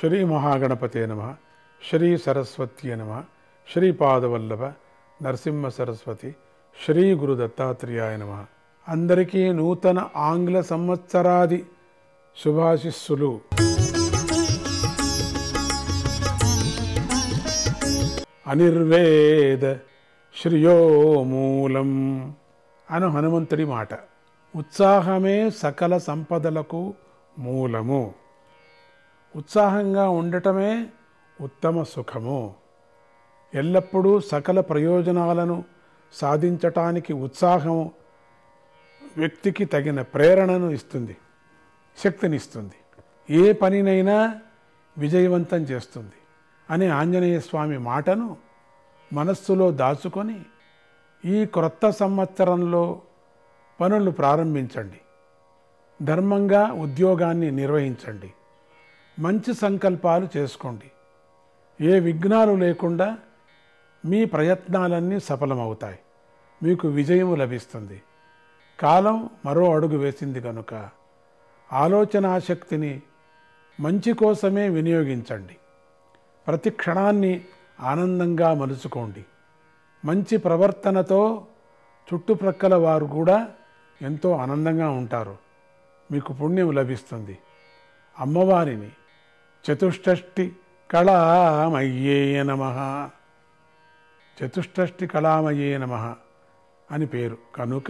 శ్రీ మహాగణపతే నమః. శ్రీ సరస్వత్యే నమః. శ్రీపాదవల్లభ నరసింహ సరస్వతి శ్రీ గురు దత్తాత్రేయాయ నమః. అందరికీ నూతన ఆంగ్ల సంవత్సరాది శుభాశిస్సులు. అనిర్వేద శ్రియో మూలం అను హనుమంతుడి మాట. ఉత్సాహమే సకల సంపదలకు మూలము. ఉత్సాహంగా ఉండటమే ఉత్తమ సుఖము. ఎల్లప్పుడూ సకల ప్రయోజనాలను సాధించటానికి ఉత్సాహం వ్యక్తికి తగిన ప్రేరణను ఇస్తుంది, శక్తినిస్తుంది. ఏ పనినైనా విజయవంతం చేస్తుంది అనే ఆంజనేయ స్వామి మాటను మనస్సులో దాచుకొని ఈ క్రొత్త సంవత్సరంలో పనులు ప్రారంభించండి. ధర్మంగా ఉద్యోగాన్ని నిర్వహించండి. మంచి సంకల్పాలు చేసుకోండి. ఏ విఘ్నాలు లేకుండా మీ ప్రయత్నాలన్నీ సఫలమవుతాయి. మీకు విజయం లభిస్తుంది. కాలం మరో అడుగు వేసింది కనుక ఆలోచనా శక్తిని మంచి కోసమే వినియోగించండి. ప్రతి క్షణాన్ని ఆనందంగా మలుచుకోండి. మంచి ప్రవర్తనతో చుట్టుప్రక్కల వారు కూడా ఎంతో ఆనందంగా ఉంటారు. మీకు పుణ్యం లభిస్తుంది. అమ్మవారిని చతుష్షష్ఠి కళామయ్యే నమః, చతుష్షష్ఠి కళామయ్యే నమః అని పేరు కనుక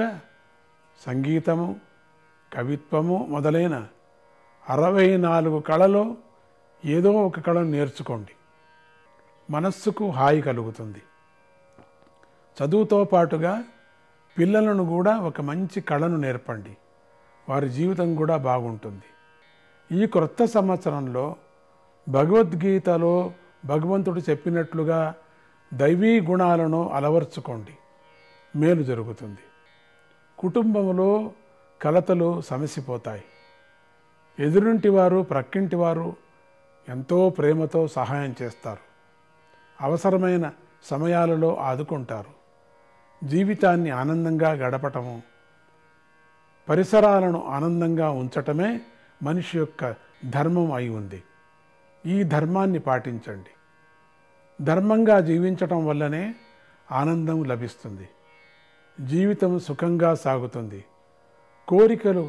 సంగీతము, కవిత్వము మొదలైన 64 కళలో ఏదో ఒక కళను నేర్చుకోండి. మనస్సుకు హాయి కలుగుతుంది. చదువుతో పాటుగా పిల్లలను కూడా ఒక మంచి కళను నేర్పండి. వారి జీవితం కూడా బాగుంటుంది. ఈ క్రొత్త సంవత్సరంలో భగవద్గీతలో భగవంతుడు చెప్పినట్లుగా దైవీ గుణాలను అలవర్చుకోండి. మేలు జరుగుతుంది. కుటుంబంలో కలతలు సమసిపోతాయి. ఎదురింటి వారు, ప్రక్కింటి వారు ఎంతో ప్రేమతో సహాయం చేస్తారు. అవసరమైన సమయాలలో ఆదుకుంటారు. జీవితాన్ని ఆనందంగా గడపటము, పరిసరాలను ఆనందంగా ఉంచటమే మనిషి యొక్క ధర్మం అయి ఉంది. ఈ ధర్మాన్ని పాటించండి. ధర్మంగా జీవించటం వల్లనే ఆనందం లభిస్తుంది. జీవితం సుఖంగా సాగుతుంది. కోరికలు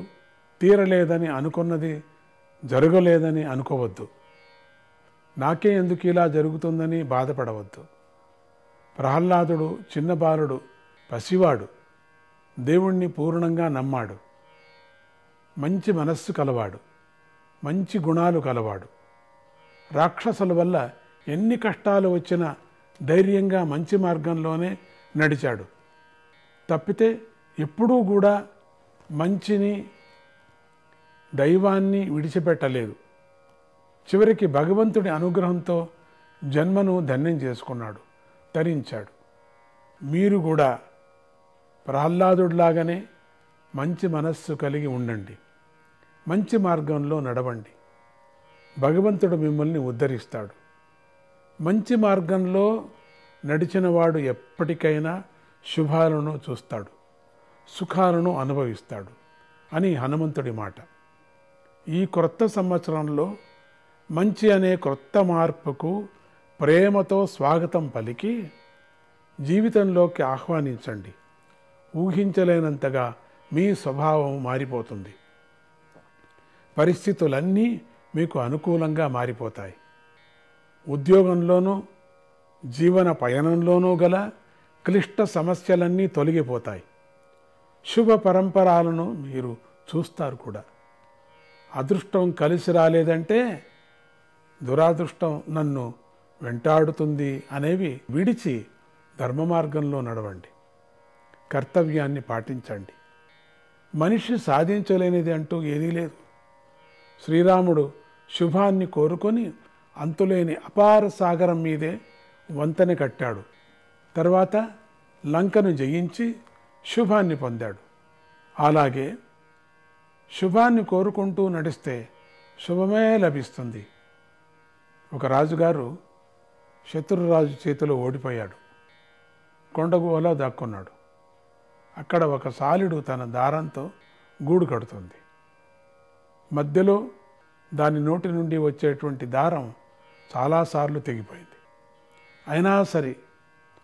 తీరలేదని అనుకున్నది జరగలేదని అనుకోవద్దు. నాకే ఎందుకు ఇలా జరుగుతుందని బాధపడవద్దు. ప్రహ్లాదుడు చిన్న బాలుడు, పసివాడు, దేవుణ్ణి పూర్ణంగా నమ్మాడు. మంచి మనస్సు కలవాడు, మంచి గుణాలు కలవాడు. రాక్షసుల వల్ల ఎన్ని కష్టాలు వచ్చినా ధైర్యంగా మంచి మార్గంలోనే నడిచాడు. తప్పితే ఎప్పుడూ కూడా మంచిని, దైవాన్ని విడిచిపెట్టలేదు. చివరికి భగవంతుడి అనుగ్రహంతో జన్మను ధన్యం చేసుకున్నాడు, తరించాడు. మీరు కూడా ప్రహ్లాదుడిలాగానే మంచి మనస్సు కలిగి ఉండండి. మంచి మార్గంలో నడవండి. భగవంతుడు మిమ్మల్ని ఉద్ధరిస్తాడు. మంచి మార్గంలో నడిచినవాడు ఎప్పటికైనా శుభాలను చూస్తాడు, సుఖాలను అనుభవిస్తాడు అని హనుమంతుడి మాట. ఈ క్రొత్త సంవత్సరంలో మంచి అనే క్రొత్త మార్పుకు ప్రేమతో స్వాగతం పలికి జీవితంలోకి ఆహ్వానించండి. ఊహించలేనంతగా మీ స్వభావం మారిపోతుంది. పరిస్థితులన్నీ మీకు అనుకూలంగా మారిపోతాయి. ఉద్యోగంలోనూ జీవన పయనంలోనూ గల క్లిష్ట సమస్యలన్నీ తొలగిపోతాయి. శుభ పరంపరాలను మీరు చూస్తారు కూడా. అదృష్టం కలిసి రాలేదంటే దురాదృష్టం నన్ను వెంటాడుతుంది అనేవి విడిచి ధర్మ మార్గంలో నడవండి. కర్తవ్యాన్ని పాటించండి. మనిషి సాధించలేనిది అంటూ ఏదీ లేదు. శ్రీరాముడు శుభాన్ని కోరుకొని అంతులేని అపార సాగరం మీదే వంతెన కట్టాడు. తర్వాత లంకను జయించి శుభాన్ని పొందాడు. అలాగే శుభాన్ని కోరుకుంటూ నడిస్తే శుభమే లభిస్తుంది. ఒక రాజుగారు శత్రురాజు చేతిలో ఓడిపోయాడు. కొండగుహలో దాక్కున్నాడు. అక్కడ ఒక సాలుడు తన దారంతో గూడు కడుతుంది. మధ్యలో దాని నోటి నుండి వచ్చేటువంటి దారం చాలాసార్లు తెగిపోయింది. అయినా సరే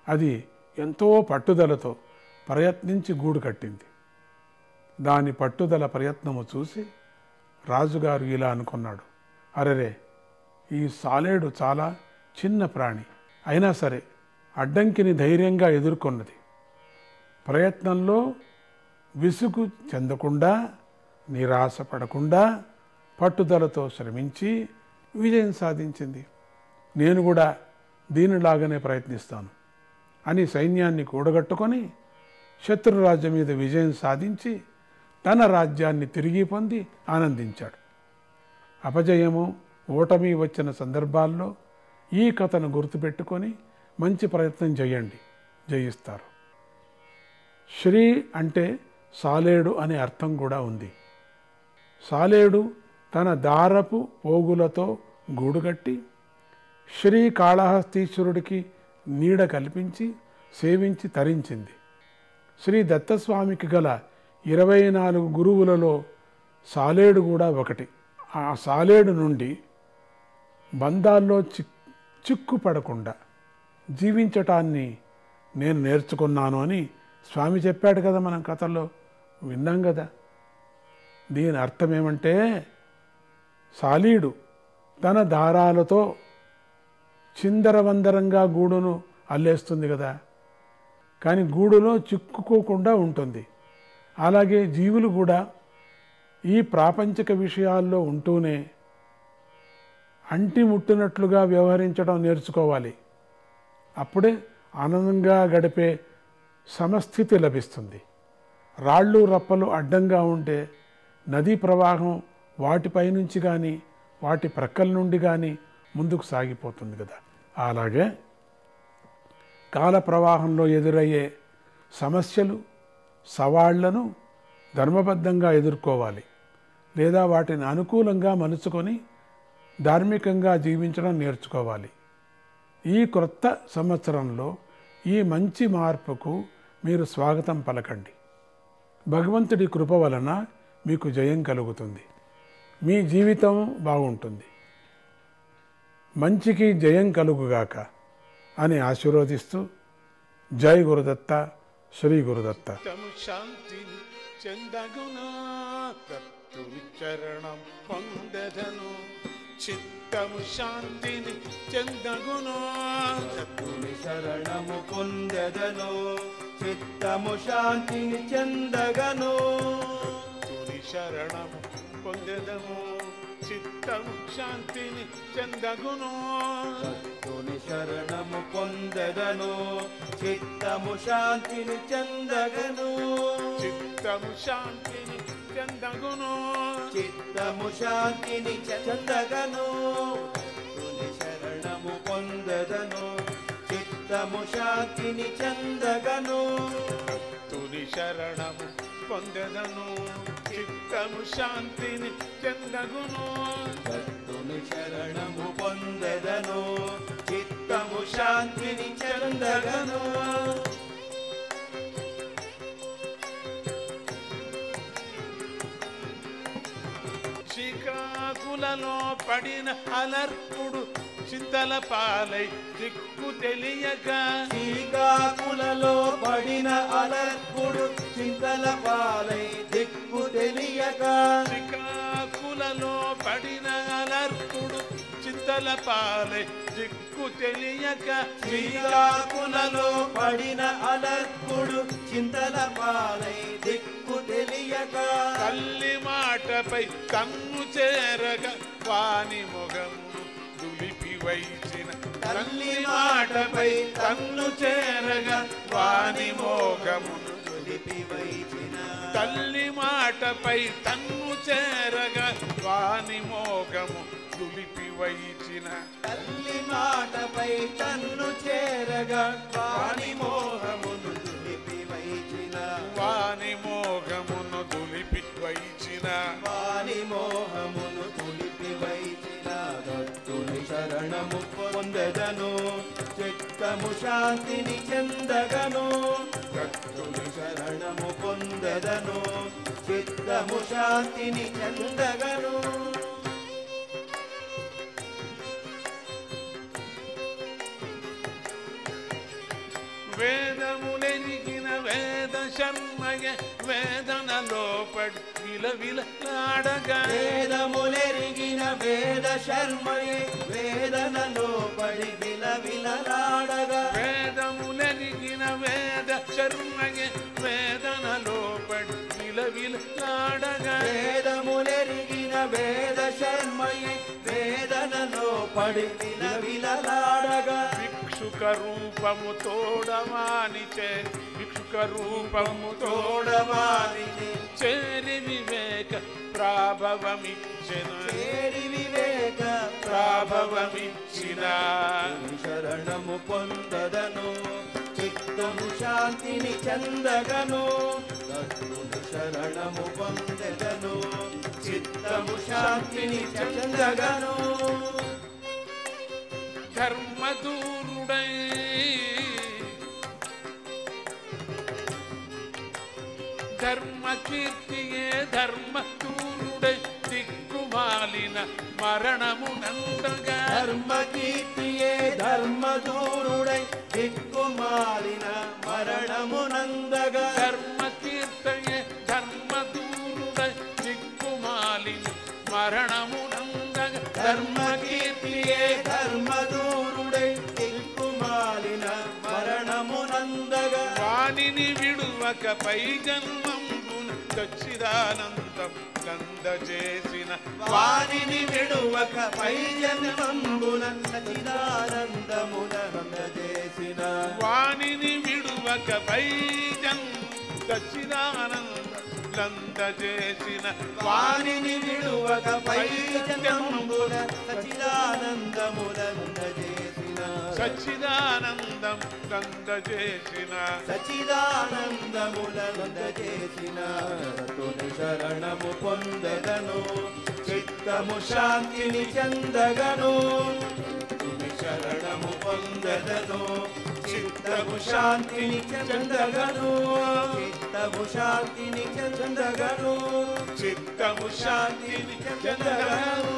అది ఎంతో పట్టుదలతో ప్రయత్నించి గూడు కట్టింది. దాని పట్టుదల ప్రయత్నము చూసి రాజుగారు ఇలా అనుకున్నాడు, అరెరే, ఈ సాలేడు చాలా చిన్న ప్రాణి, అయినా సరే అడ్డంకిని ధైర్యంగా ఎదుర్కొన్నది. ప్రయత్నంలో విసుగు చెందకుండా, నిరాశపడకుండా పట్టుదలతో శ్రమించి విజయం సాధించింది. నేను కూడా దీనిలాగానే ప్రయత్నిస్తాను అని సైన్యాన్ని కూడగట్టుకొని శత్రురాజ్యం మీద విజయం సాధించి తన రాజ్యాన్ని తిరిగి పొంది ఆనందించాడు. అపజయము, ఓటమి వచ్చిన సందర్భాల్లో ఈ కథను గుర్తుపెట్టుకొని మంచి ప్రయత్నం చేయండి, జయిస్తారు. శ్రీ అంటే సాలేడు అనే అర్థం కూడా ఉంది. సాలేడు తన దారపు పోగులతో గూడుగట్టి శ్రీకాళహస్తీశ్వరుడికి నీడ కల్పించి సేవించి తరించింది. శ్రీ దత్తస్వామికి గల 24 గురువులలో సాలేడు కూడా ఒకటి. ఆ సాలేడు నుండి బంధాల్లో చిక్కుపడకుండా జీవించటాన్ని నేను నేర్చుకున్నాను అని స్వామి చెప్పాడు కదా, మనం కథల్లో విన్నాం కదా. దీని అర్థం ఏమంటే, సాలీడు తన దారాలతో చిందరవందరంగా గూడును అల్లేస్తుంది కదా, కానీ గూడులో చిక్కుకోకుండా ఉంటుంది. అలాగే జీవులు కూడా ఈ ప్రాపంచిక విషయాల్లో ఉంటూనే అంటి ముట్టినట్లుగా వ్యవహరించడం నేర్చుకోవాలి. అప్పుడే ఆనందంగా గడిపే సమస్థితి లభిస్తుంది. రాళ్ళు రప్పలు అడ్డంగా ఉంటే నదీ ప్రవాహం వాటిపై నుంచి కానీ వాటి ప్రక్కల నుండి కానీ ముందుకు సాగిపోతుంది కదా. అలాగే కాల ప్రవాహంలో ఎదురయ్యే సమస్యలు, సవాళ్లను ధర్మబద్ధంగా ఎదుర్కోవాలి, లేదా వాటిని అనుకూలంగా మలుచుకొని ధార్మికంగా జీవించడం నేర్చుకోవాలి. ఈ క్రొత్త సంవత్సరంలో ఈ మంచి మార్పుకు మీరు స్వాగతం పలకండి. భగవంతుడి కృప వలన మీకు జయం కలుగుతుంది, మీ జీవితం బాగుంటుంది. మంచికి జయం కలుగుగాక అని ఆశీర్వదిస్తూ జై గురుదత్త, శ్రీ గురుదత్త. శాంతిని చెందగునా చరణం పొందెదను, చిత్తము శాంతిని చెందగును, శరణము పొందెదను, చిత్తము శాంతిని చెందగను. తుని శరణము పొందెదము, చిత్తము శాంతిని చెందగును. తుని శరణము పొందెదను, చిత్తము శాంతిని చెందగను. చిత్తము శాంతిని చెందగును, చిత్తము శాంతిని చెందగను. తుని శరణము పొందెదను, చిత్తము శాంతిని చెందగను. తుని శరణము పొందెదను, చిత్తము శాంతిని చెందగును. తుని శరణము పొందెదను, చిత్తము శాంతిని చెందగను. శ్రీకాకులలో పడిన అలర్పుడు చింతల పాలై దిక్కు తెలియక, శ్రీకాకులలో పడిన అలర్పుడు చింతల పాలై దిక్కు తెలియక. శ్రీకాకులలో పడిన అలర్పుడు చింతల పాలై దిక్కు తెలియక. శ్రీకాకులలో పడిన అలర్పుడు చింతల పాలై దిక్కు తెలియక. తల్లి మాటపై తన్ను చేరగ వాని మొగమును దులిపి వైచిన, తల్లి మాటపై తన్ను చేరగ వాని మోగమును దులిపి వైచిన. తల్లి మాటపై తన్ను చేరగ వాని మోగము దులిపి వైచిన. తల్లి మాటపై తన్ను చేరగా వాని మోహమును దులిపి వైచిన. వాని మోగమును దులిపి వైచిన. వాని మోహమును దులిపి వైచిన. దత్తుని శరణము పొందెదను, చిత్తము శాంతిని చెందగను. దత్తుని శరణము పొందెదను, చిత్తము శాంతిని చెందగను. వేదములెరిగిన వేద శర్మయే వేదనలో పడి విలవిలాడగా వేదములెరిగిన వేద శర్మయే వేదనలో పడి విలవిలలాడగా వేదములెరిగిన వేద శర్మయే వేదనలో పడి విలవిలాడగా వేదములెరిగిన వేద శర్మయే వేదనలో పడి విలవిలలాడగా భిక్షుక రూపము తోడవానిచే భిక్షుక రూపము తోడవానిచే చేరి వివేక ప్రాభవమిచ్చిన చేరి వివేక ప్రాభవమిచ్చిన శరణము పొందదను చిత్తము శాంతిని చెందగను దత్తుని శరణము పొందదను చిత్తము శాంతిని చెందగను ధర్మదూరుడై ధర్మకీర్తియే ధర్మదూరుడై దిక్కుమాలిన మరణమునందగా ధర్మకీర్తియే ధర్మదూరుడై దిక్కుమాలిన మరణమునందగా ధర్మకీర్తయే ధర్మదూరుడై దిక్కుమాలిన మరణమునందగా ధర్మకీర్తియే ధర్మదూరుడై దిక్కుమాలిన మరణమునందగా వానిని విడువక పై జన్మంబున సచ్చిదానందం నందజేసిన వానిని విడువక పై జన్మంబున సచ్చిదానందమున నందజేసిన వానిని విడువక పై సచ్చిదానందం నందజేసిన వానిని విడువక పై జన్మంబున సచ్చిదానందమున నందజేసిన సచ్చిదానందం నందజేసిన సచ్చిదానందముల నందజేసిన దత్తుని శరణము పొందెదను చిత్తము శాంతిని చెందగను దత్తుని శరణము పొందెదను చిత్తము శాంతిని చెందగను చిత్తము శాంతిని చెందగను చిత్తము శాంతిని చెందగను